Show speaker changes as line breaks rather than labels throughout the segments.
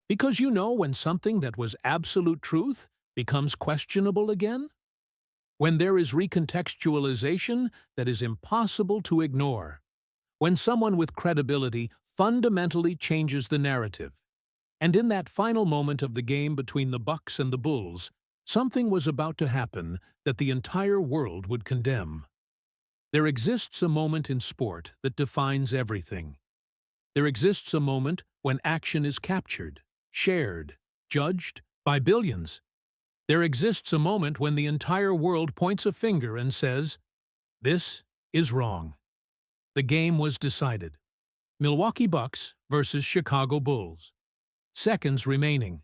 Because you know when something that was absolute truth becomes questionable again? When there is recontextualization that is impossible to ignore. When someone with credibility fundamentally changes the narrative. And in that final moment of the game between the Bucks and the Bulls, something was about to happen that the entire world would condemn. There exists a moment in sport that defines everything. There exists a moment when action is captured, shared, judged by billions. There exists a moment when the entire world points a finger and says, "This is wrong." The game was decided. Milwaukee Bucks versus Chicago Bulls. Seconds remaining.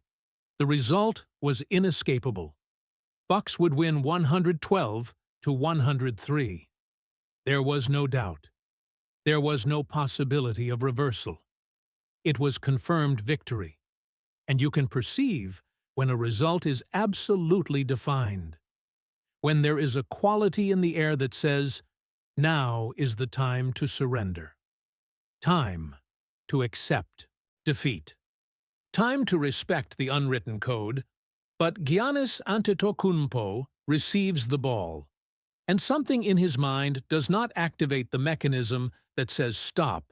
The result was inescapable. Bucks would win 112-103. There was no doubt. There was no possibility of reversal. It was confirmed victory. And you can perceive when a result is absolutely defined. When there is a quality in the air that says, now is the time to surrender. Time to accept defeat. Time to respect the unwritten code. But Giannis Antetokounmpo receives the ball. And something in his mind does not activate the mechanism that says stop.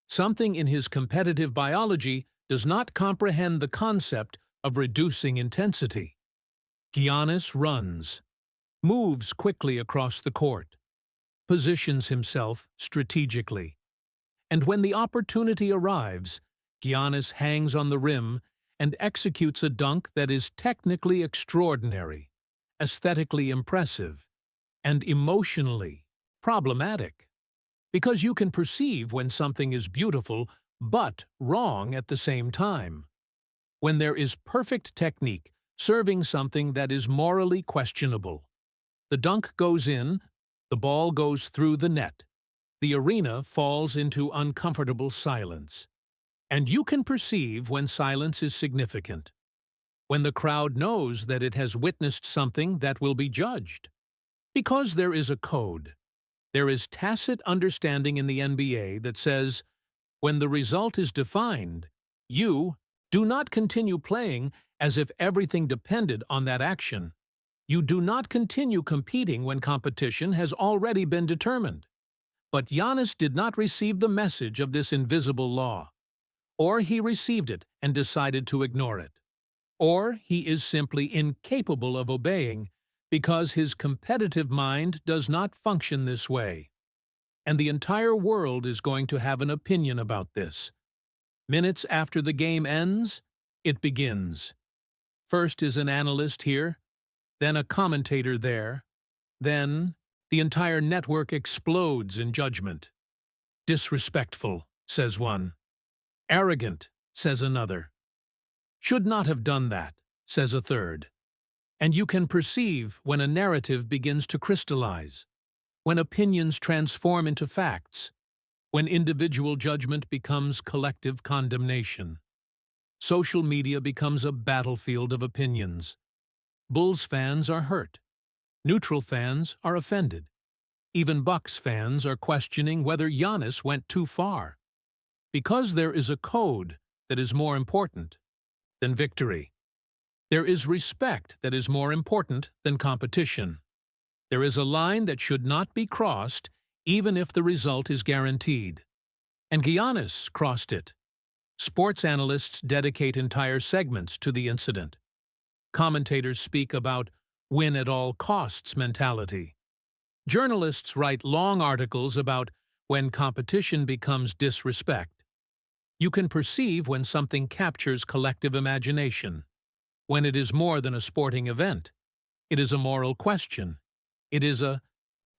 Something in his competitive biology does not comprehend the concept of reducing intensity. Giannis runs, moves quickly across the court, positions himself strategically. And when the opportunity arrives, Giannis hangs on the rim and executes a dunk that is technically extraordinary, aesthetically impressive, and emotionally problematic. Because you can perceive when something is beautiful but wrong at the same time. When there is perfect technique serving something that is morally questionable. The dunk goes in, the ball goes through the net. The arena falls into uncomfortable silence. And you can perceive when silence is significant. When the crowd knows that it has witnessed something that will be judged. Because there is a code. There is tacit understanding in the NBA that says, when the result is defined, you do not continue playing as if everything depended on that action. You do not continue competing when competition has already been determined. But Giannis did not receive the message of this invisible law. Or he received it and decided to ignore it. Or he is simply incapable of obeying because his competitive mind does not function this way. And the entire world is going to have an opinion about this. Minutes after the game ends, it begins. First is an analyst here, then a commentator there, then the entire network explodes in judgment. Disrespectful, says one. Arrogant, says another. Should not have done that, says a third. And you can perceive when a narrative begins to crystallize, when opinions transform into facts, when individual judgment becomes collective condemnation. Social media becomes a battlefield of opinions. Bulls fans are hurt. Neutral fans are offended. Even Bucks fans are questioning whether Giannis went too far. Because there is a code that is more important than victory. There is respect that is more important than competition. There is a line that should not be crossed even if the result is guaranteed. And Giannis crossed it. Sports analysts dedicate entire segments to the incident. Commentators speak about win-at-all-costs mentality. Journalists write long articles about when competition becomes disrespect. You can perceive when something captures collective imagination, when it is more than a sporting event. It is a moral question. It is a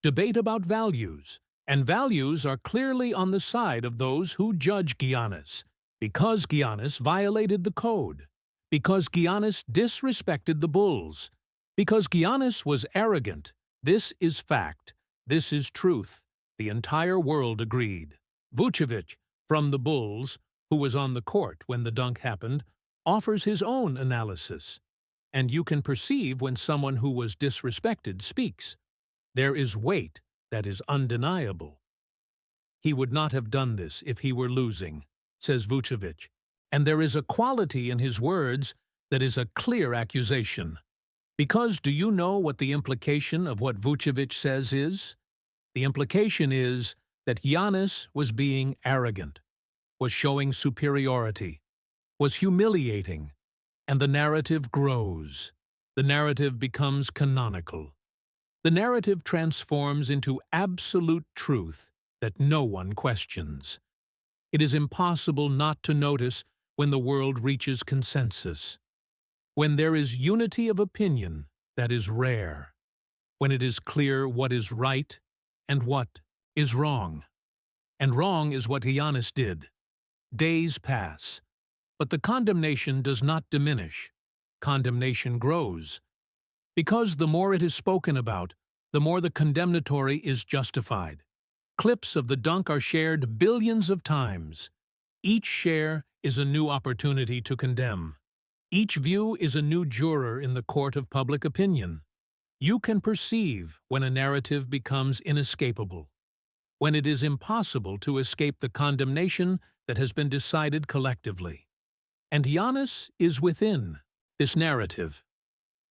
debate about values, and values are clearly on the side of those who judge Giannis, because Giannis violated the code, because Giannis disrespected the Bulls, because Giannis was arrogant. This is fact. This is truth. The entire world agreed. Vucevic, from the Bulls, who was on the court when the dunk happened, offers his own analysis. And you can perceive when someone who was disrespected speaks. There is weight that is undeniable. He would not have done this if he were losing, says Vucevic. And there is a quality in his words that is a clear accusation. Because do you know what the implication of what Vucevic says is? The implication is that Giannis was being arrogant, was showing superiority, was humiliating, and the narrative grows. The narrative becomes canonical. The narrative transforms into absolute truth that no one questions. It is impossible not to notice when the world reaches consensus. When there is unity of opinion, that is rare. When it is clear what is right and what is wrong. And wrong is what Giannis did. Days pass, but the condemnation does not diminish. Condemnation grows. Because the more it is spoken about, the more the condemnatory is justified. Clips of the dunk are shared billions of times. Each share is a new opportunity to condemn. Each view is a new juror in the court of public opinion. You can perceive when a narrative becomes inescapable, when it is impossible to escape the condemnation that has been decided collectively. And Giannis is within this narrative.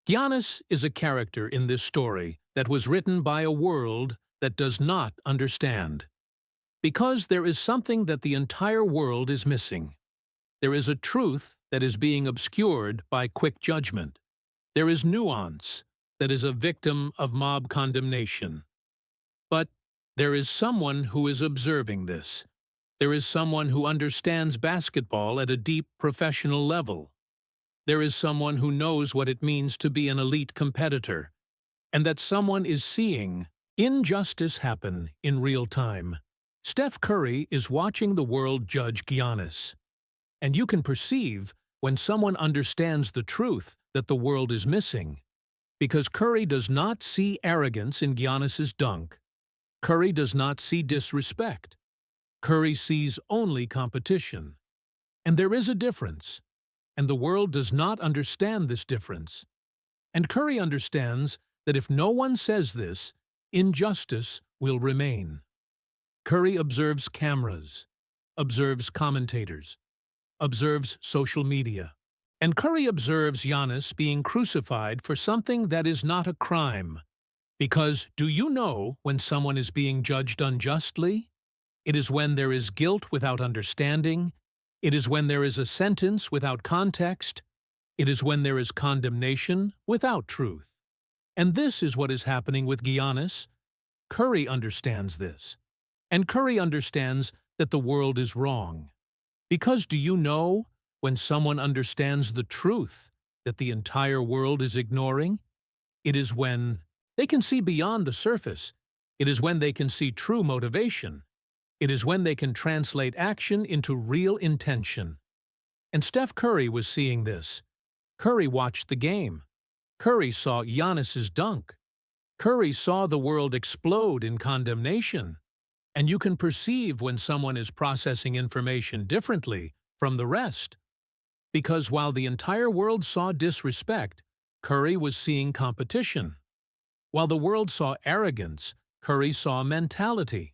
Giannis is a character in this story that was written by a world that does not understand. Because there is something that the entire world is missing. There is a truth that is being obscured by quick judgment. There is nuance that is a victim of mob condemnation. But there is someone who is observing this. There is someone who understands basketball at a deep professional level. There is someone who knows what it means to be an elite competitor, and that someone is seeing injustice happen in real time. Steph Curry is watching the world judge Giannis. And you can perceive when someone understands the truth that the world is missing. Because Curry does not see arrogance in Giannis's dunk. Curry does not see disrespect. Curry sees only competition. And there is a difference. And the world does not understand this difference. And Curry understands that if no one says this, injustice will remain. Curry observes cameras, observes commentators, observes social media. And Curry observes Giannis being crucified for something that is not a crime. Because do you know when someone is being judged unjustly? It is when there is guilt without understanding. It is when there is a sentence without context. It is when there is condemnation without truth. And this is what is happening with Giannis. Curry understands this. And Curry understands that the world is wrong. Because do you know when someone understands the truth that the entire world is ignoring? It is when they can see beyond the surface. It is when they can see true motivation. It is when they can translate action into real intention. And Steph Curry was seeing this. Curry watched the game. Curry saw Giannis's dunk. Curry saw the world explode in condemnation. And you can perceive when someone is processing information differently from the rest. Because while the entire world saw disrespect, Curry was seeing competition. While the world saw arrogance, Curry saw mentality.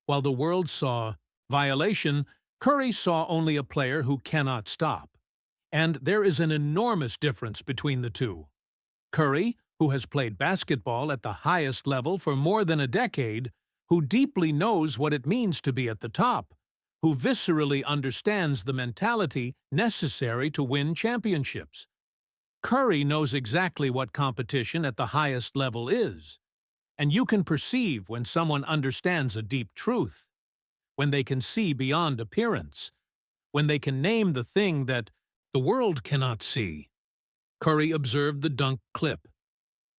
While the world saw violation, Curry saw only a player who cannot stop. And there is an enormous difference between the two. Curry, who has played basketball at the highest level for more than a decade, who deeply knows what it means to be at the top, who viscerally understands the mentality necessary to win championships. Curry knows exactly what competition at the highest level is. And you can perceive when someone understands a deep truth, when they can see beyond appearance, when they can name the thing that the world cannot see. Curry observed the dunk clip.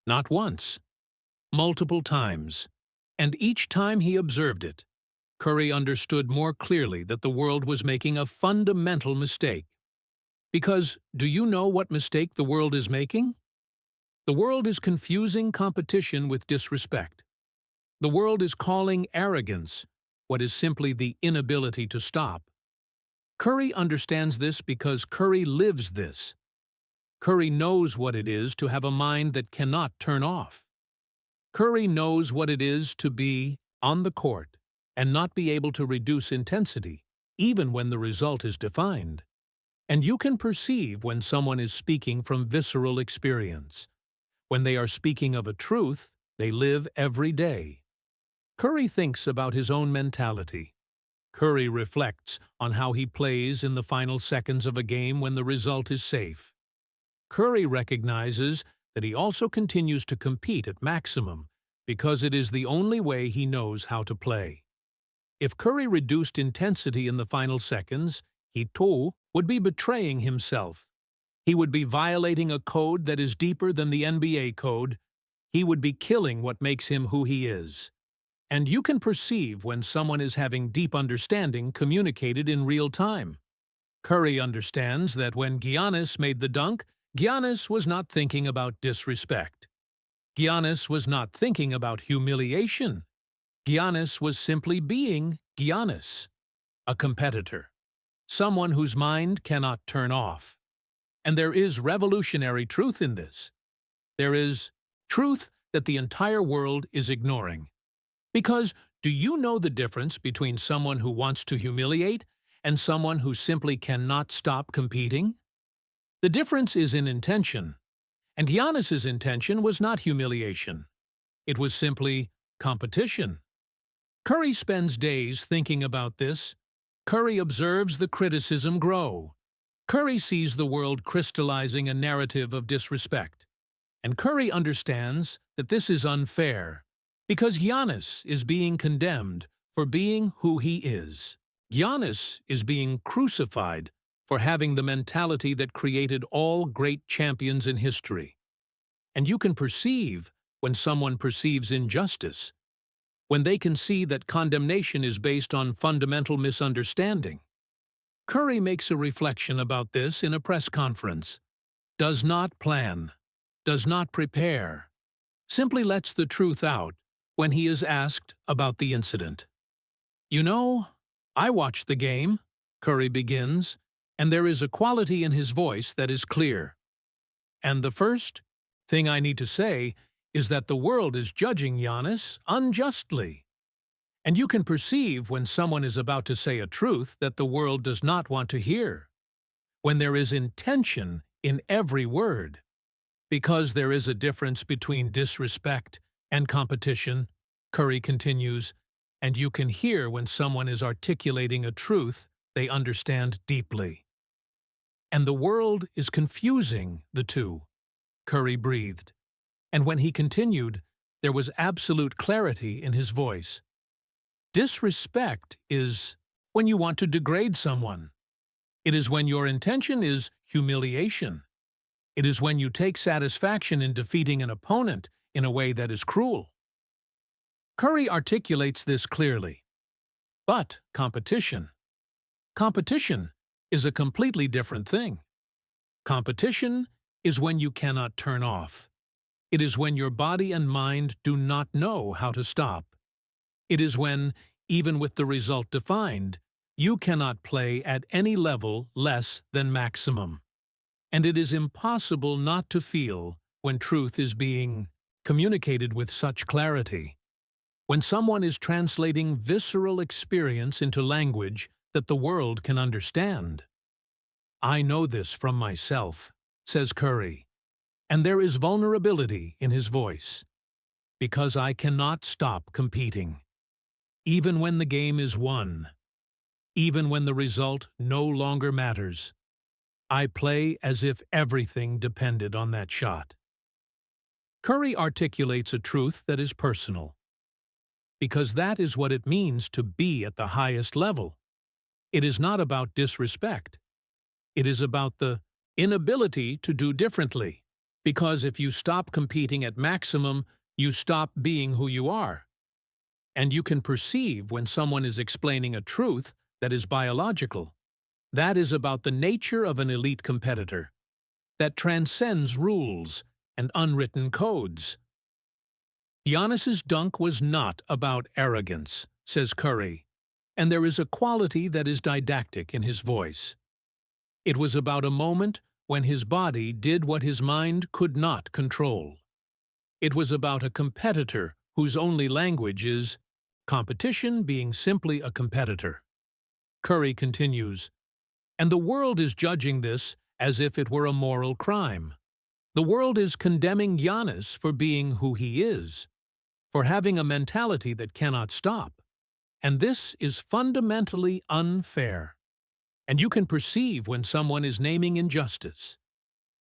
Not once, multiple times. And each time he observed it, Curry understood more clearly that the world was making a fundamental mistake. Because do you know what mistake the world is making? The world is confusing competition with disrespect. The world is calling arrogance what is simply the inability to stop. Curry understands this because Curry lives this. Curry knows what it is to have a mind that cannot turn off. Curry knows what it is to be on the court and not be able to reduce intensity, even when the result is defined. And you can perceive when someone is speaking from visceral experience. When they are speaking of a truth they live every day. Curry thinks about his own mentality. Curry reflects on how he plays in the final seconds of a game when the result is safe. Curry recognizes that he also continues to compete at maximum because it is the only way he knows how to play. If Curry reduced intensity in the final seconds, he too would be betraying himself. He would be violating a code that is deeper than the NBA code. He would be killing what makes him who he is. And you can perceive when someone is having deep understanding communicated in real time. Curry understands that when Giannis made the dunk, Giannis was not thinking about disrespect. Giannis was not thinking about humiliation. Giannis was simply being Giannis, a competitor, someone whose mind cannot turn off. And there is revolutionary truth in this. There is truth that the entire world is ignoring. Because do you know the difference between someone who wants to humiliate and someone who simply cannot stop competing? The difference is in intention. And Giannis's intention was not humiliation. It was simply competition. Curry spends days thinking about this. Curry observes the criticism grow. Curry sees the world crystallizing a narrative of disrespect. And Curry understands that this is unfair, because Giannis is being condemned for being who he is. Giannis is being crucified for having the mentality that created all great champions in history. And you can perceive when someone perceives injustice, when they can see that condemnation is based on fundamental misunderstanding. Curry makes a reflection about this in a press conference. Does not plan, does not prepare, simply lets the truth out when he is asked about the incident. You know, I watched the game, Curry begins, and there is a quality in his voice that is clear. And the first thing I need to say is that the world is judging Giannis unjustly. And you can perceive when someone is about to say a truth that the world does not want to hear, when there is intention in every word. Because there is a difference between disrespect and competition, Curry continues, and you can hear when someone is articulating a truth they understand deeply. And the world is confusing the two, Curry breathed. And when he continued, there was absolute clarity in his voice. Disrespect is when you want to degrade someone. It is when your intention is humiliation. It is when you take satisfaction in defeating an opponent in a way that is cruel. Curry articulates this clearly. But competition is a completely different thing. Competition is when you cannot turn off. It is when your body and mind do not know how to stop. It is when, even with the result defined, you cannot play at any level less than maximum. And it is impossible not to feel when truth is being communicated with such clarity. When someone is translating visceral experience into language that the world can understand. I know this from myself, says Curry, and there is vulnerability in his voice. Because I cannot stop competing. Even when the game is won. Even when the result no longer matters. I play as if everything depended on that shot. Curry articulates a truth that is personal. Because that is what it means to be at the highest level. It is not about disrespect. It is about the inability to do differently. Because if you stop competing at maximum, you stop being who you are. And you can perceive when someone is explaining a truth that is biological. That is about the nature of an elite competitor, that transcends rules and unwritten codes. Giannis's dunk was not about arrogance, says Curry, and there is a quality that is didactic in his voice. It was about a moment when his body did what his mind could not control. It was about a competitor whose only language is competition being simply a competitor. Curry continues, And the world is judging this as if it were a moral crime. The world is condemning Giannis for being who he is, for having a mentality that cannot stop. And this is fundamentally unfair. And you can perceive when someone is naming injustice,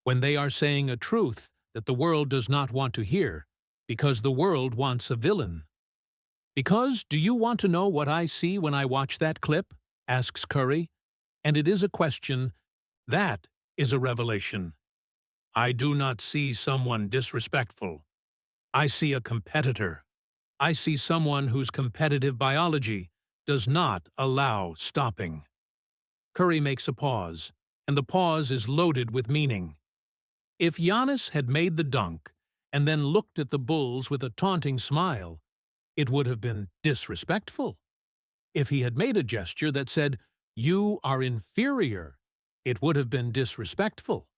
when they are saying a truth that the world does not want to hear, because the world wants a villain. Because, do you want to know what I see when I watch that clip? Asks Curry. And it is a question. That is a revelation. I do not see someone disrespectful. I see a competitor. I see someone whose competitive biology does not allow stopping. Curry makes a pause, and the pause is loaded with meaning. If Giannis had made the dunk and then looked at the Bulls with a taunting smile, it would have been disrespectful. If he had made a gesture that said, "You are inferior," it would have been disrespectful.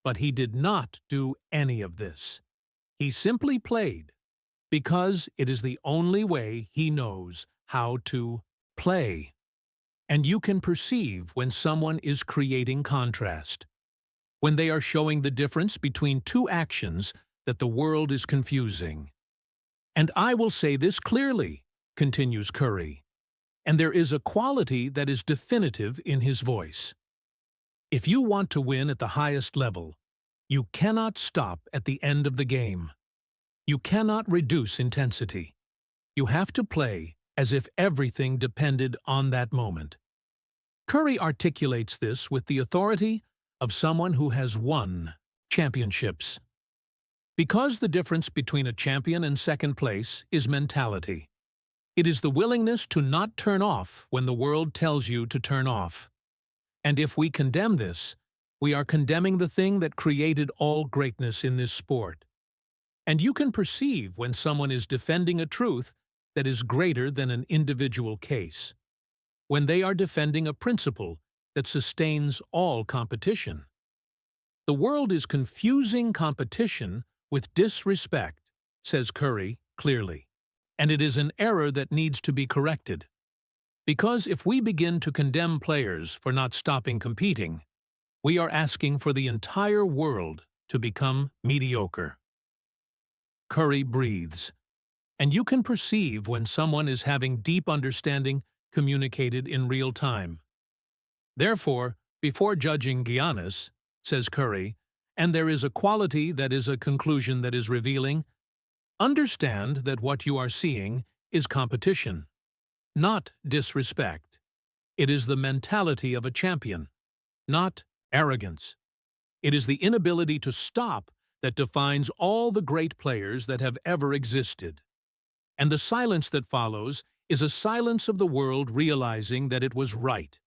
But he did not do any of this. He simply played, because it is the only way he knows how to play. And you can perceive when someone is creating contrast, when they are showing the difference between two actions that the world is confusing. And I will say this clearly, continues Curry, and there is a quality that is definitive in his voice. If you want to win at the highest level, you cannot stop at the end of the game. You cannot reduce intensity. You have to play as if everything depended on that moment. Curry articulates this with the authority of someone who has won championships. Because the difference between a champion and second place is mentality. It is the willingness to not turn off when the world tells you to turn off. And if we condemn this, we are condemning the thing that created all greatness in this sport. And you can perceive when someone is defending a truth that is greater than an individual case, when they are defending a principle that sustains all competition. The world is confusing competition with disrespect, says Curry clearly, and it is an error that needs to be corrected. Because if we begin to condemn players for not stopping competing, we are asking for the entire world to become mediocre. Curry breathes, and you can perceive when someone is having deep understanding communicated in real time. Therefore, before judging Giannis, says Curry, and there is a quality that is a conclusion that is revealing, understand that what you are seeing is competition, not disrespect. It is the mentality of a champion, not arrogance. It is the inability to stop that defines all the great players that have ever existed. And the silence that follows is a silence of the world realizing that it was right,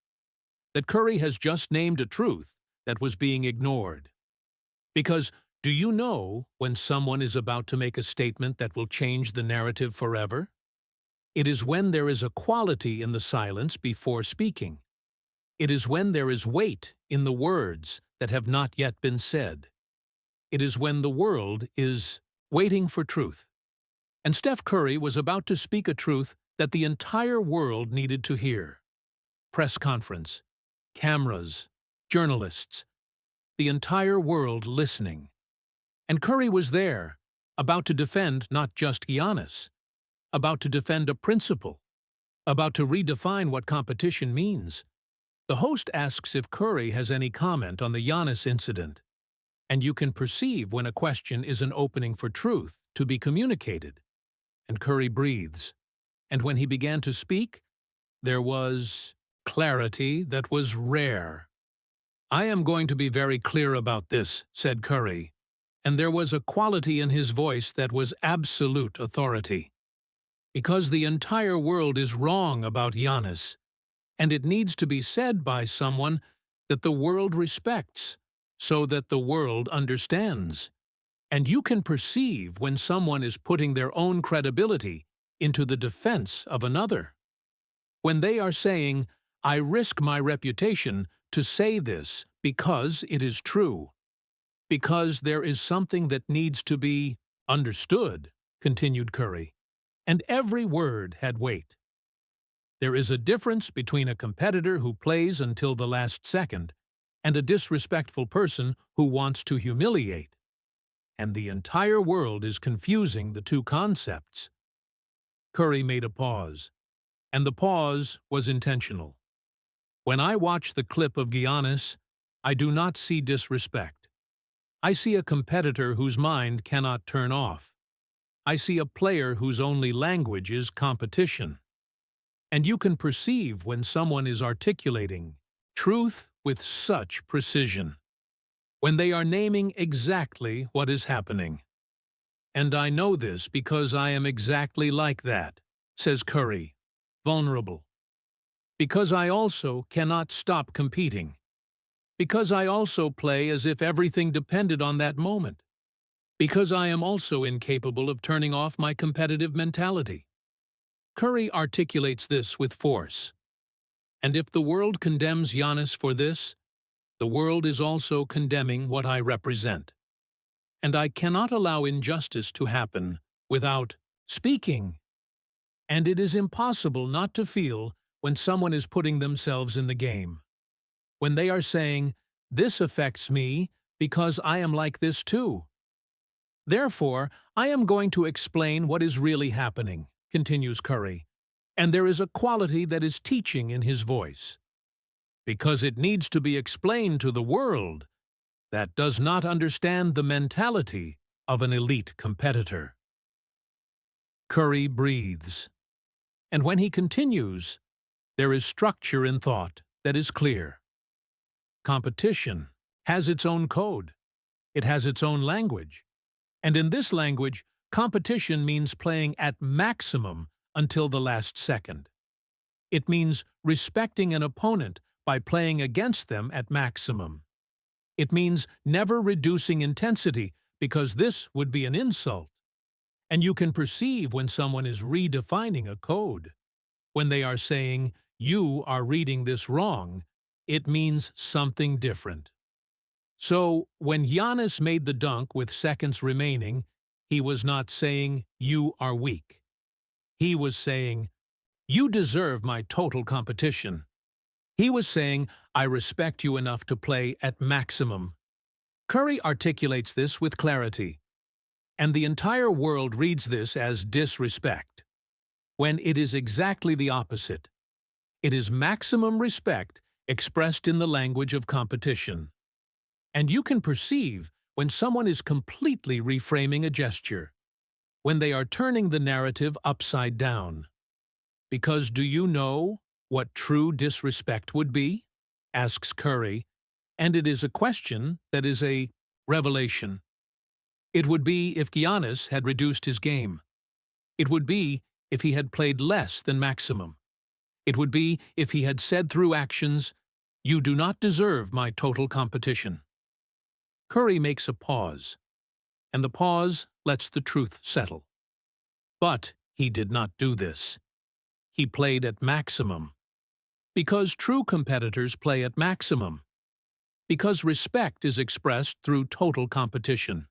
that Curry has just named a truth that was being ignored. Because, do you know when someone is about to make a statement that will change the narrative forever? It is when there is a quality in the silence before speaking. It is when there is weight in the words that have not yet been said. It is when the world is waiting for truth. And Steph Curry was about to speak a truth that the entire world needed to hear. Press conference, cameras, journalists, the entire world listening. And Curry was there, about to defend not just Giannis, about to defend a principle, about to redefine what competition means. The host asks if Curry has any comment on the Giannis incident, and you can perceive when a question is an opening for truth to be communicated. And Curry breathes, and when he began to speak, there was clarity that was rare. I am going to be very clear about this, said Curry, and there was a quality in his voice that was absolute authority. Because the entire world is wrong about Giannis, and it needs to be said by someone that the world respects, so that the world understands. And you can perceive when someone is putting their own credibility into the defense of another. When they are saying, I risk my reputation to say this because it is true, because there is something that needs to be understood, continued Curry, and every word had weight. There is a difference between a competitor who plays until the last second and a disrespectful person who wants to humiliate. And the entire world is confusing the two concepts. Curry made a pause, and the pause was intentional. When I watch the clip of Giannis, I do not see disrespect. I see a competitor whose mind cannot turn off. I see a player whose only language is competition. And you can perceive when someone is articulating truth with such precision, when they are naming exactly what is happening. And I know this because I am exactly like that, says Curry, vulnerable. Because I also cannot stop competing. Because I also play as if everything depended on that moment. Because I am also incapable of turning off my competitive mentality. Curry articulates this with force. And if the world condemns Giannis for this, the world is also condemning what I represent. And I cannot allow injustice to happen without speaking. And it is impossible not to feel when someone is putting themselves in the game. When they are saying, "This affects me because I am like this too." Therefore, I am going to explain what is really happening, continues Curry, and there is a quality that is teaching in his voice. Because it needs to be explained to the world that does not understand the mentality of an elite competitor. Curry breathes, and when he continues, there is structure in thought that is clear. Competition has its own code. It has its own language. And in this language, competition means playing at maximum until the last second. It means respecting an opponent by playing against them at maximum. It means never reducing intensity because this would be an insult. And you can perceive when someone is redefining a code. When they are saying, "You are reading this wrong," it means something different. So, when Giannis made the dunk with seconds remaining, he was not saying, "You are weak." He was saying, "You deserve my total competition." He was saying, "I respect you enough to play at maximum." Curry articulates this with clarity, and the entire world reads this as disrespect, when it is exactly the opposite. It is maximum respect expressed in the language of competition. And you can perceive when someone is completely reframing a gesture, when they are turning the narrative upside down. Because do you know what true disrespect would be? Asks Curry, and it is a question that is a revelation. It would be if Giannis had reduced his game. It would be if he had played less than maximum. It would be if he had said through actions, "You do not deserve my total competition." Curry makes a pause, and the pause lets the truth settle. But he did not do this. He played at maximum. Because true competitors play at maximum. Because respect is expressed through total competition.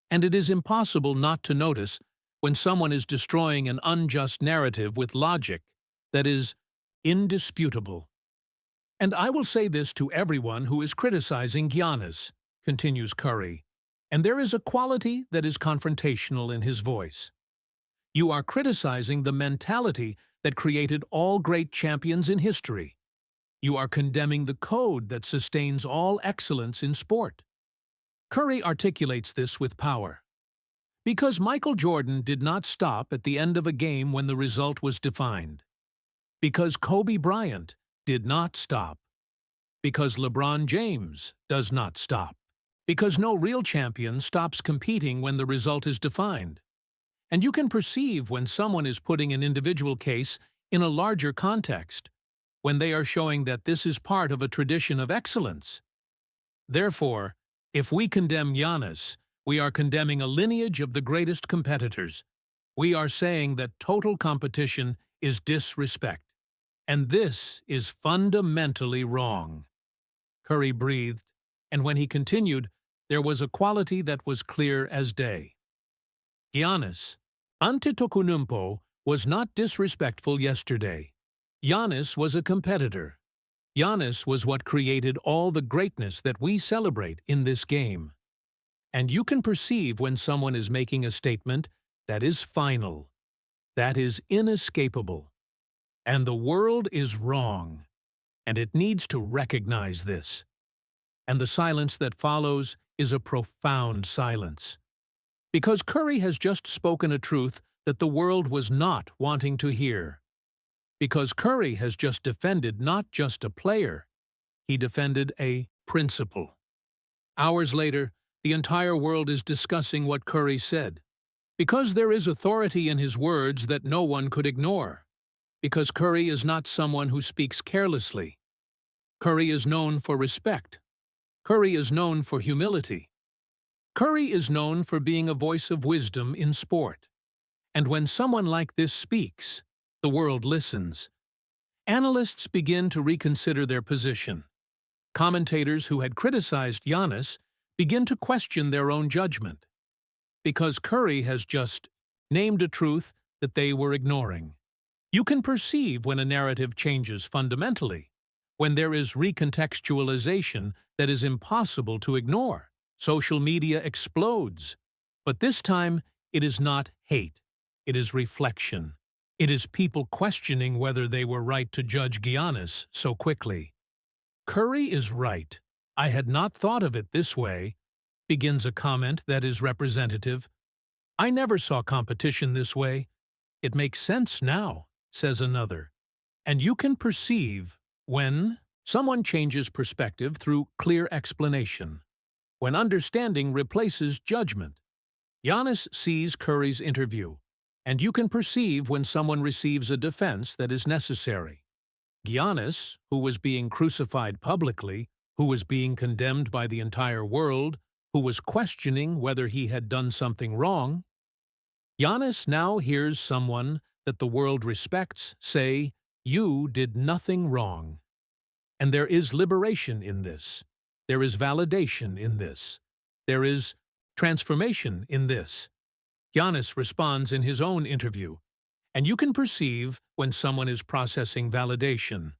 And it is impossible not to notice when someone is destroying an unjust narrative with logic that is indisputable. And I will say this to everyone who is criticizing Giannis, continues Curry, and there is a quality that is confrontational in his voice. You are criticizing the mentality that created all great champions in history. You are condemning the code that sustains all excellence in sport. Curry articulates this with power. Because Michael Jordan did not stop at the end of a game when the result was defined. Because Kobe Bryant did not stop. Because LeBron James does not stop. Because no real champion stops competing when the result is defined. And you can perceive when someone is putting an individual case in a larger context, when they are showing that this is part of a tradition of excellence. Therefore, if we condemn Giannis, we are condemning a lineage of the greatest competitors. We are saying that total competition is disrespect. And this is fundamentally wrong. Curry breathed, and when he continued, there was a quality that was clear as day. Giannis Antetokounmpo was not disrespectful yesterday. Giannis was a competitor. Giannis was what created all the greatness that we celebrate in this game. And you can perceive when someone is making a statement that is final, that is inescapable. And the world is wrong, and it needs to recognize this. And the silence that follows is a profound silence. Because Curry has just spoken a truth that the world was not wanting to hear. Because Curry has just defended not just a player, he defended a principle. Hours later, the entire world is discussing what Curry said. Because there is authority in his words that no one could ignore. Because Curry is not someone who speaks carelessly. Curry is known for respect. Curry is known for humility. Curry is known for being a voice of wisdom in sport. And when someone like this speaks, the world listens. Analysts begin to reconsider their position. Commentators who had criticized Giannis begin to question their own judgment. Because Curry has just named a truth that they were ignoring. You can perceive when a narrative changes fundamentally, when there is recontextualization that is impossible to ignore. Social media explodes. But this time, it is not hate. It is reflection. It is people questioning whether they were right to judge Giannis so quickly. Curry is right. I had not thought of it this way, begins a comment that is representative. I never saw competition this way. It makes sense now, says another. And you can perceive when someone changes perspective through clear explanation, when understanding replaces judgment. Giannis sees Curry's interview, and you can perceive when someone receives a defense that is necessary. Giannis, who was being crucified publicly, who was being condemned by the entire world, who was questioning whether he had done something wrong, Giannis now hears someone that the world respects say, "You did nothing wrong." And there is liberation in this. There is validation in this. There is transformation in this. Giannis responds in his own interview, and you can perceive when someone is processing validation.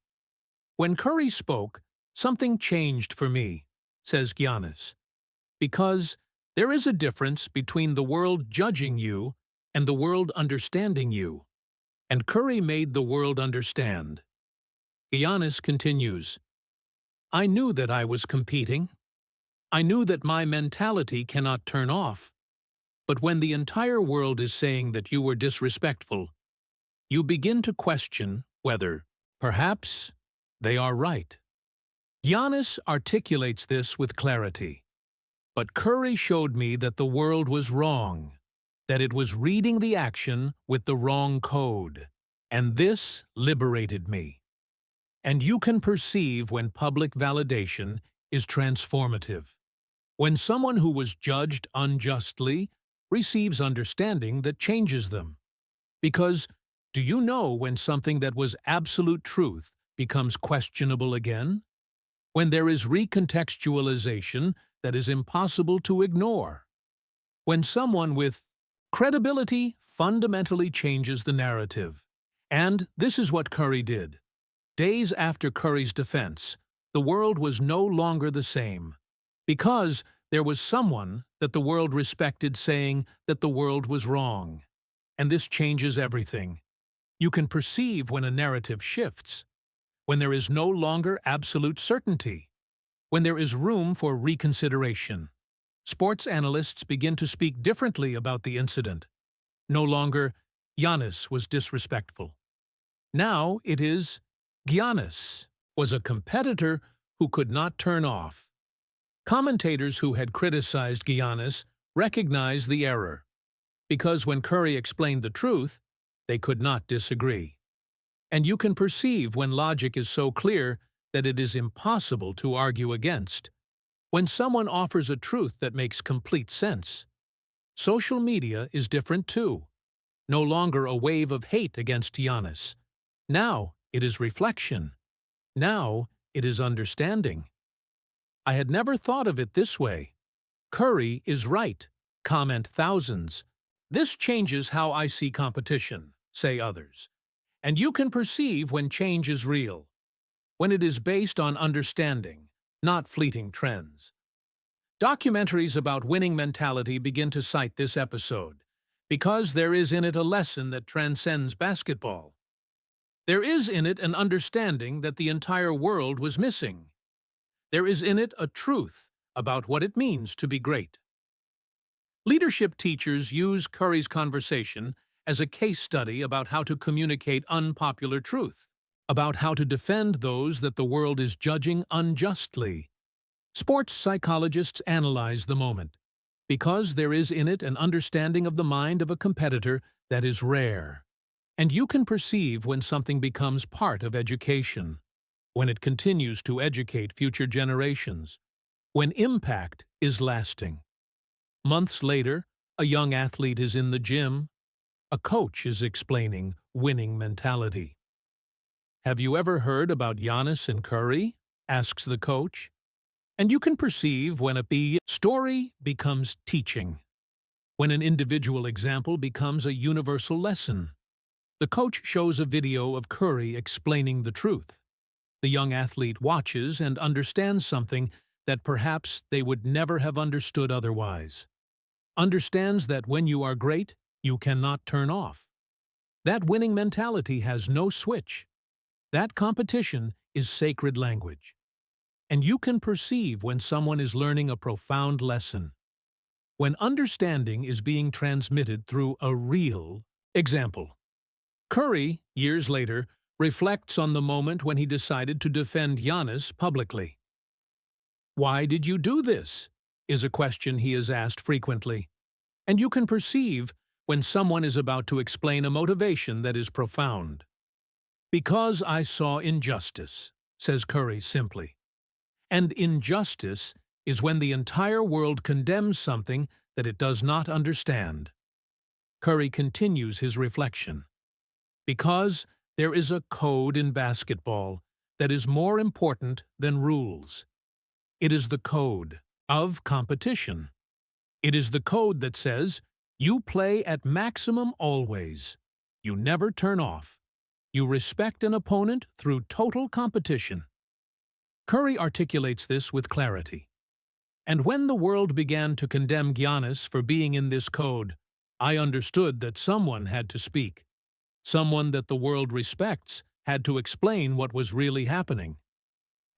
When Curry spoke, something changed for me, says Giannis, because there is a difference between the world judging you and the world understanding you, and Curry made the world understand. Giannis continues, I knew that I was competing. I knew that my mentality cannot turn off. But when the entire world is saying that you were disrespectful, you begin to question whether, perhaps, they are right. Giannis articulates this with clarity. But Curry showed me that the world was wrong, that it was reading the action with the wrong code, and this liberated me. And you can perceive when public validation is transformative. When someone who was judged unjustly receives understanding that changes them. Because, do you know when something that was absolute truth becomes questionable again? When there is recontextualization that is impossible to ignore. When someone with credibility fundamentally changes the narrative. And this is what Curry did. Days after Curry's defense, the world was no longer the same. Because there was someone that the world respected saying that the world was wrong. And this changes everything. You can perceive when a narrative shifts, when there is no longer absolute certainty, when there is room for reconsideration. Sports analysts begin to speak differently about the incident. No longer, Giannis was disrespectful. Now it is, Giannis was a competitor who could not turn off. Commentators who had criticized Giannis recognized the error, because when Curry explained the truth, they could not disagree. And you can perceive when logic is so clear that it is impossible to argue against. When someone offers a truth that makes complete sense. Social media is different too. No longer a wave of hate against Giannis. Now it is reflection. Now it is understanding. I had never thought of it this way. Curry is right, comment thousands. This changes how I see competition, say others. And you can perceive when change is real, when it is based on understanding, not fleeting trends. Documentaries about winning mentality begin to cite this episode, because there is in it a lesson that transcends basketball. There is in it an understanding that the entire world was missing. There is in it a truth about what it means to be great. Leadership teachers use Curry's conversation as a case study about how to communicate unpopular truth, about how to defend those that the world is judging unjustly. Sports psychologists analyze the moment, because there is in it an understanding of the mind of a competitor that is rare. And you can perceive when something becomes part of education, when it continues to educate future generations, when impact is lasting. Months later, a young athlete is in the gym. A coach is explaining winning mentality. "Have you ever heard about Giannis and Curry?" asks the coach. And you can perceive when story becomes teaching, when an individual example becomes a universal lesson. The coach shows a video of Curry explaining the truth. The young athlete watches and understands something that perhaps they would never have understood otherwise. Understands that when you are great, you cannot turn off. That winning mentality has no switch. That competition is sacred language. And you can perceive when someone is learning a profound lesson, when understanding is being transmitted through a real example. Curry, years later, reflects on the moment when he decided to defend Giannis publicly. "Why did you do this?" is a question he is asked frequently. And you can perceive when someone is about to explain a motivation that is profound. "Because I saw injustice," says Curry simply. And injustice is when the entire world condemns something that it does not understand. Curry continues his reflection. Because there is a code in basketball that is more important than rules. It is the code of competition. It is the code that says, you play at maximum always. You never turn off. You respect an opponent through total competition. Curry articulates this with clarity. And when the world began to condemn Giannis for being in this code, I understood that someone had to speak. Someone that the world respects had to explain what was really happening.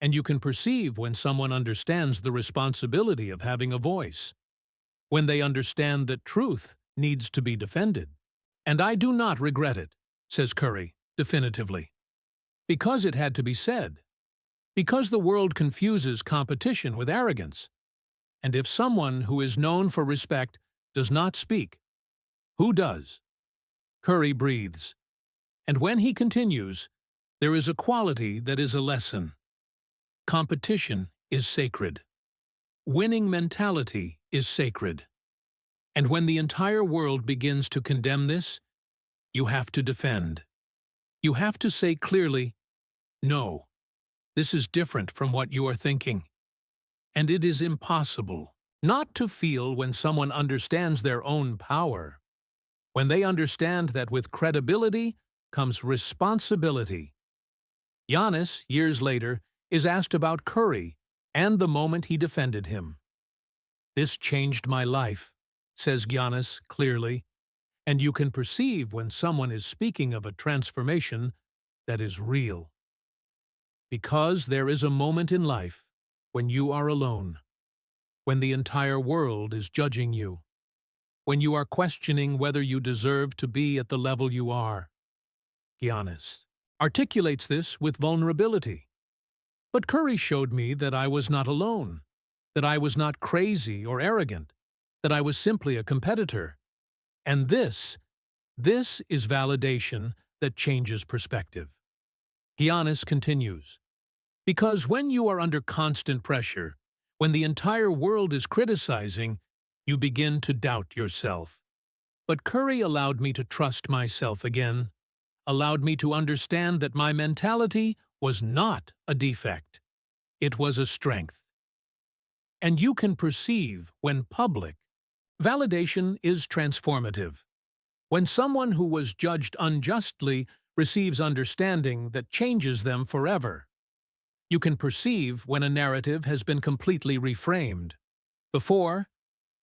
And you can perceive when someone understands the responsibility of having a voice, when they understand that truth needs to be defended. And I do not regret it, says Curry, definitively. Because it had to be said. Because the world confuses competition with arrogance. And if someone who is known for respect does not speak, who does? Curry breathes. And when he continues, there is a quality that is a lesson. Competition is sacred. Winning mentality is sacred. And when the entire world begins to condemn this, you have to defend. You have to say clearly, no, this is different from what you are thinking. And it is impossible not to feel when someone understands their own power, when they understand that with credibility comes responsibility. Giannis, years later, is asked about Curry and the moment he defended him. This changed my life, says Giannis clearly, and you can perceive when someone is speaking of a transformation that is real. Because there is a moment in life when you are alone, when the entire world is judging you, when you are questioning whether you deserve to be at the level you are. Giannis articulates this with vulnerability. But Curry showed me that I was not alone, that I was not crazy or arrogant, that I was simply a competitor. And this is validation that changes perspective. Giannis continues, because when you are under constant pressure, when the entire world is criticizing, you begin to doubt yourself. But Curry allowed me to trust myself again, allowed me to understand that my mentality was not a defect. It was a strength. And you can perceive when public validation is transformative. When someone who was judged unjustly receives understanding that changes them forever. You can perceive when a narrative has been completely reframed. Before,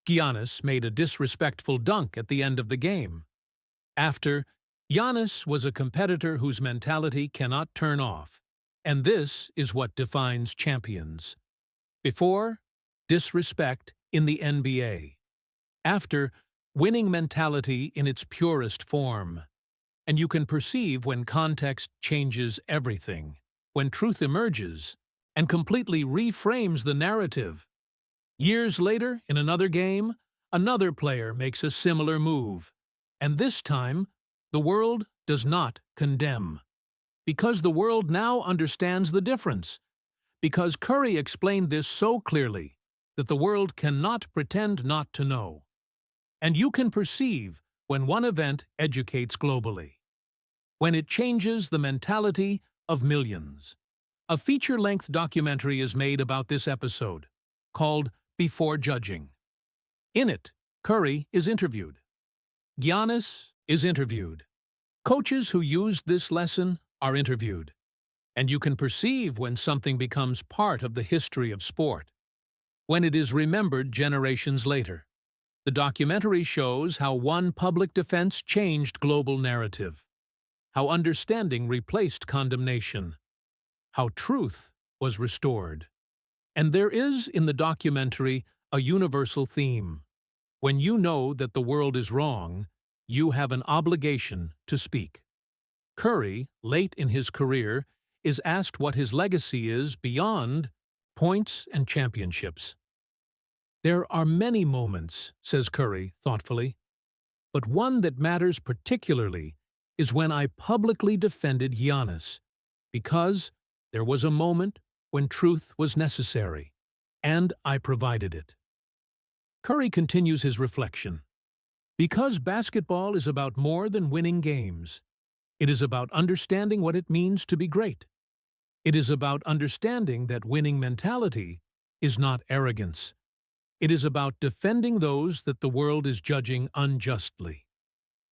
Giannis made a disrespectful dunk at the end of the game. After, Giannis was a competitor whose mentality cannot turn off. And this is what defines champions. Before, disrespect in the NBA. After, winning mentality in its purest form. And you can perceive when context changes everything, when truth emerges and completely reframes the narrative. Years later, in another game, another player makes a similar move, and this time, the world does not condemn. Because the world now understands the difference. Because Curry explained this so clearly that the world cannot pretend not to know. And you can perceive when one event educates globally. When it changes the mentality of millions. A feature-length documentary is made about this episode, called Before Judging. In it, Curry is interviewed. Giannis is interviewed. Coaches who used this lesson are interviewed. And you can perceive when something becomes part of the history of sport, when it is remembered generations later. The documentary shows how one public defense changed global narrative, how understanding replaced condemnation, how truth was restored. And there is in the documentary a universal theme. When you know that the world is wrong, you have an obligation to speak. Curry, late in his career, is asked what his legacy is beyond points and championships. There are many moments, says Curry thoughtfully, but one that matters particularly is when I publicly defended Giannis, because there was a moment when truth was necessary, and I provided it. Curry continues his reflection. Because basketball is about more than winning games. It is about understanding what it means to be great. It is about understanding that winning mentality is not arrogance. It is about defending those that the world is judging unjustly.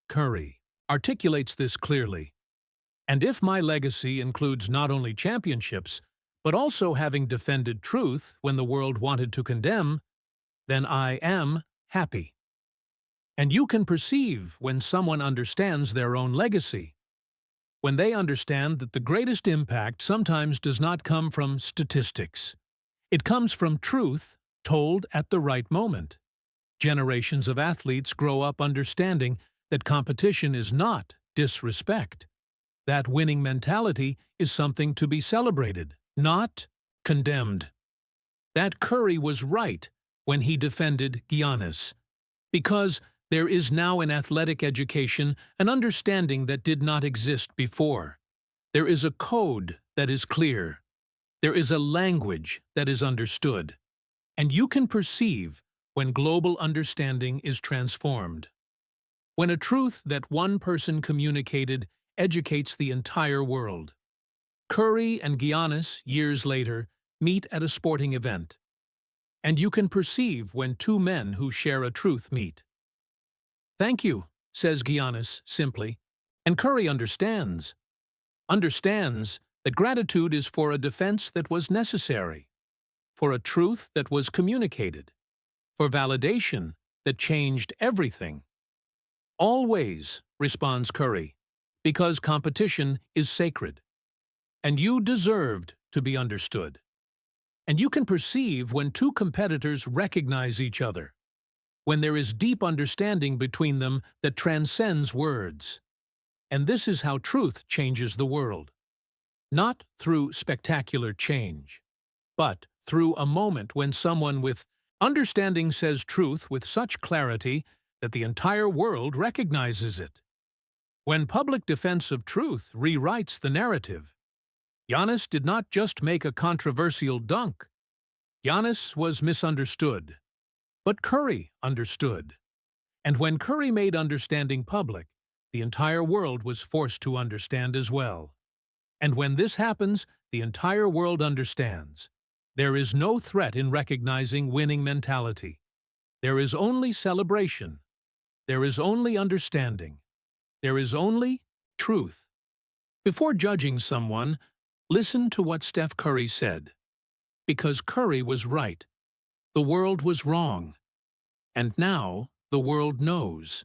Curry articulates this clearly. And if my legacy includes not only championships, but also having defended truth when the world wanted to condemn, then I am happy. And you can perceive when someone understands their own legacy. When they understand that the greatest impact sometimes does not come from statistics. It comes from truth told at the right moment. Generations of athletes grow up understanding that competition is not disrespect. That winning mentality is something to be celebrated, not condemned. That Curry was right when he defended Giannis, because there is now in athletic education an understanding that did not exist before. There is a code that is clear. There is a language that is understood. And you can perceive when global understanding is transformed. When a truth that one person communicated educates the entire world. Curry and Giannis, years later, meet at a sporting event. And you can perceive when two men who share a truth meet. Thank you, says Giannis simply, and Curry understands that gratitude is for a defense that was necessary, for a truth that was communicated, for validation that changed everything. Always, responds Curry, because competition is sacred, and you deserved to be understood. And you can perceive when two competitors recognize each other, when there is deep understanding between them that transcends words. And this is how truth changes the world. Not through spectacular change, but through a moment when someone with understanding says truth with such clarity that the entire world recognizes it. When public defense of truth rewrites the narrative. Giannis did not just make a controversial dunk. Giannis was misunderstood. But Curry understood. And when Curry made understanding public, the entire world was forced to understand as well. And when this happens, the entire world understands. There is no threat in recognizing winning mentality. There is only celebration. There is only understanding. There is only truth. Before judging someone, listen to what Steph Curry said. Because Curry was right. The world was wrong. And now the world knows.